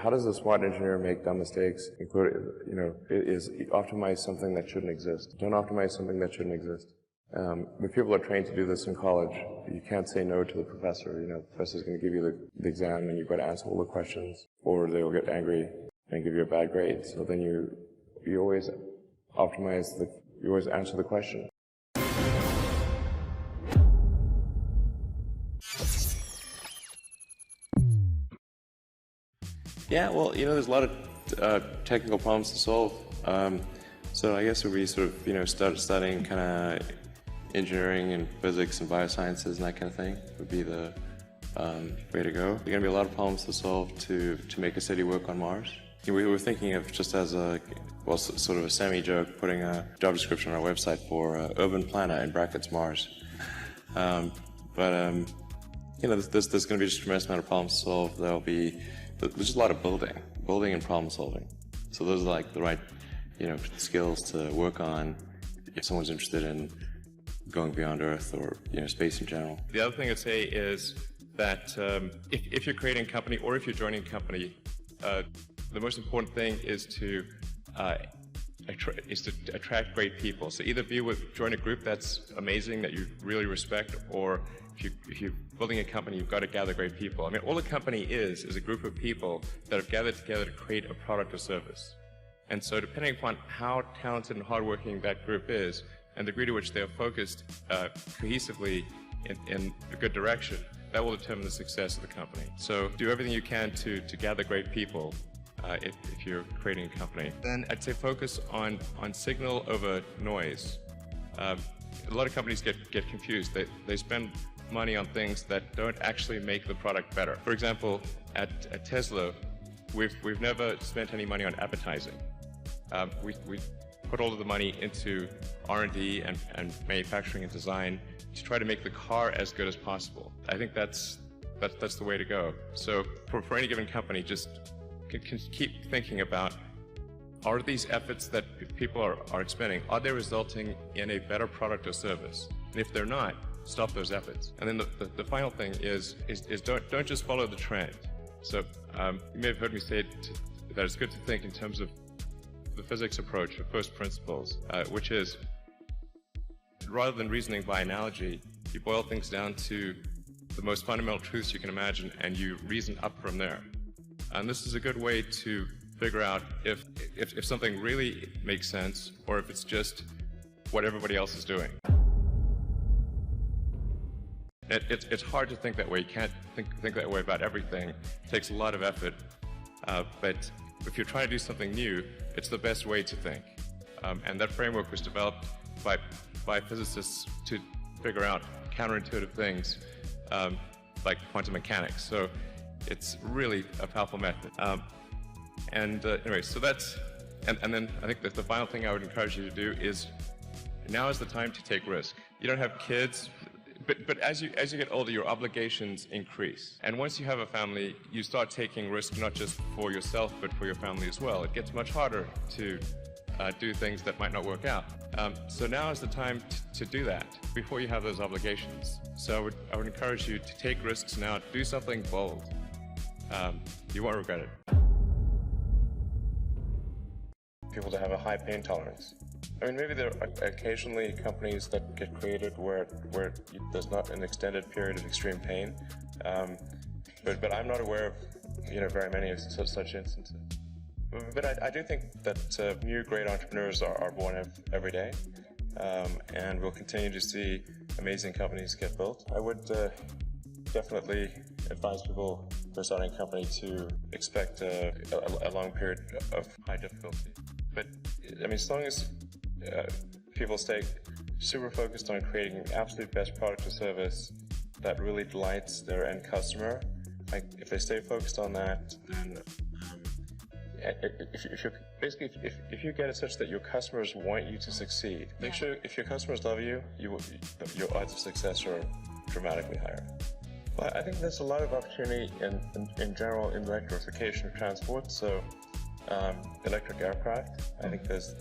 How does a smart engineer make dumb mistakes? Is optimize something that shouldn't exist. Don't optimize something that shouldn't exist. But people are trained to do this in college. You can't say no to the professor. The professor's going to give you the exam and you've got to answer all the questions, or they'll get angry and give you a bad grade. So then you always optimize you always answer the question. Yeah, well, there's a lot of technical problems to solve. So I guess it would be sort of, studying kind of engineering and physics and biosciences and that kind of thing would be the way to go. There are going to be a lot of problems to solve to make a city work on Mars. We were thinking of just as sort of a semi-joke, putting a job description on our website for urban planner in brackets Mars. There's going to be just a tremendous amount of problems to solve. There's just a lot of building and problem solving. So those are like the right, skills to work on if someone's interested in going beyond Earth or, space in general. The other thing I'd say is that if you're creating a company or if you're joining a company, the most important thing is to attract great people. So either join a group that's amazing, that you really respect, or if you're building a company, you've got to gather great people. I mean, all a company is a group of people that have gathered together to create a product or service. And so depending upon how talented and hardworking that group is, and the degree to which they are focused cohesively in a good direction, that will determine the success of the company. So do everything you can to gather great people if you're creating a company. Then I'd say focus on signal over noise. A lot of companies get confused. They spend money on things that don't actually make the product better. For example, at Tesla, we've never spent any money on advertising. We put all of the money into R&D and manufacturing and design to try to make the car as good as possible. I think that's the way to go. So for any given company, just can keep thinking about, are these efforts that people are expending, are they resulting in a better product or service? And if they're not, stop those efforts. And then the final thing is don't just follow the trend. So you may have heard me say that it's good to think in terms of the physics approach of first principles, which is, rather than reasoning by analogy, you boil things down to the most fundamental truths you can imagine and you reason up from there. And this is a good way to figure out if something really makes sense or if it's just what everybody else is doing. It's hard to think that way. You can't think that way about everything. It takes a lot of effort. But if you're trying to do something new, it's the best way to think. And that framework was developed by physicists to figure out counterintuitive things like quantum mechanics. So it's really a powerful method. Anyway, so that's, and then I think that the final thing I would encourage you to do is, now is the time to take risk. You don't have kids, but as you get older, your obligations increase. And once you have a family, you start taking risk not just for yourself, but for your family as well. It gets much harder to do things that might not work out. So now is the time to do that before you have those obligations. So I would encourage you to take risks now, do something bold. You won't regret it. People to have a high pain tolerance. I mean, maybe there are occasionally companies that get created where there's not an extended period of extreme pain, but I'm not aware of very many of such instances. But I do think that new great entrepreneurs are born every day, and we'll continue to see amazing companies get built. I would definitely advise people who are starting a company to expect a long period of high difficulty. But I mean, as long as people stay super focused on creating the absolute best product or service that really delights their end customer, like if they stay focused on that, then if you get it such that your customers want you to succeed, make sure if your customers love you, your odds of success are dramatically higher. Well, I think there's a lot of opportunity in general in electrification of transport. So electric aircraft, I think there's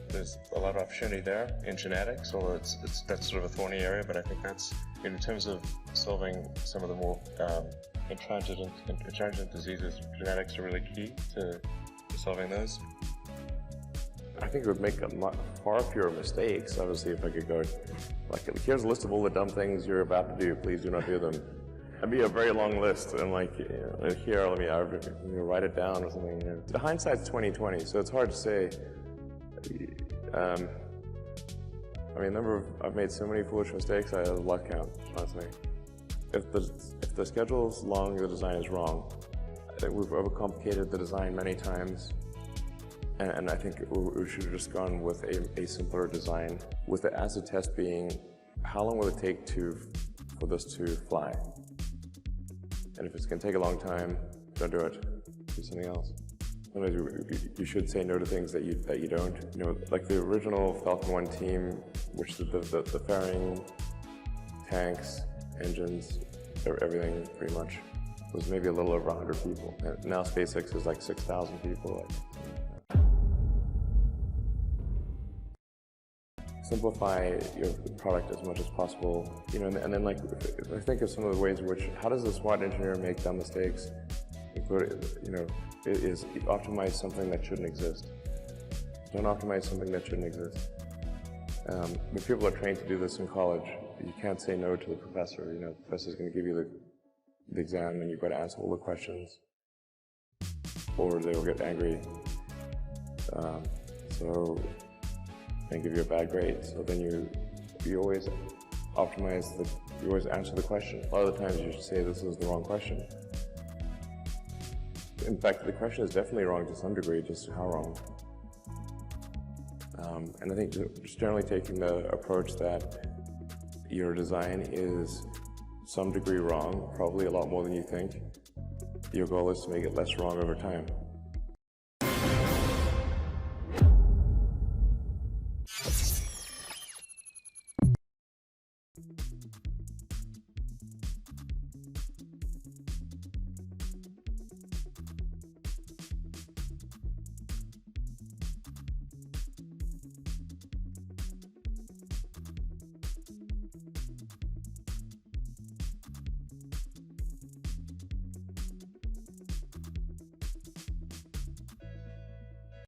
a lot of opportunity there in genetics, although that's sort of a thorny area, but I think that's in terms of solving some of the more intransigent diseases, genetics are really key to solving those. I think it would make far fewer mistakes, obviously, if I could go, like, here's a list of all the dumb things you're about to do, please do not do them. That'd be a very long list, and like, here, let me write it down or something. The hindsight's 20/20, so it's hard to say. I mean, I've made so many foolish mistakes, I have luck count, honestly. If the schedule's long, the design is wrong. I think we've overcomplicated the design many times. And I think we should have just gone with a simpler design, with the acid test being, how long will it take for this to fly? And if it's going to take a long time, don't do it. Do something else. Sometimes you should say no to things that you don't. You know, like the original Falcon 1 team, which the fairing, tanks, engines, everything pretty much, was maybe a little over 100 people. And now SpaceX is like 6,000 people. Simplify your product as much as possible, you know, and then like, if I think of some of the ways in which, how does a SWAT engineer make dumb mistakes? You know, is optimize something that shouldn't exist. Don't optimize something that shouldn't exist. When people are trained to do this in college, you can't say no to the professor. You know, the professor's going to give you the exam, and you've got to answer all the questions, or they will get angry. And give you a bad grade. So then you always optimize you always answer the question. A lot of the times you should say this is the wrong question. In fact, the question is definitely wrong to some degree, just how wrong. And I think just generally taking the approach that your design is some degree wrong, probably a lot more than you think. Your goal is to make it less wrong over time.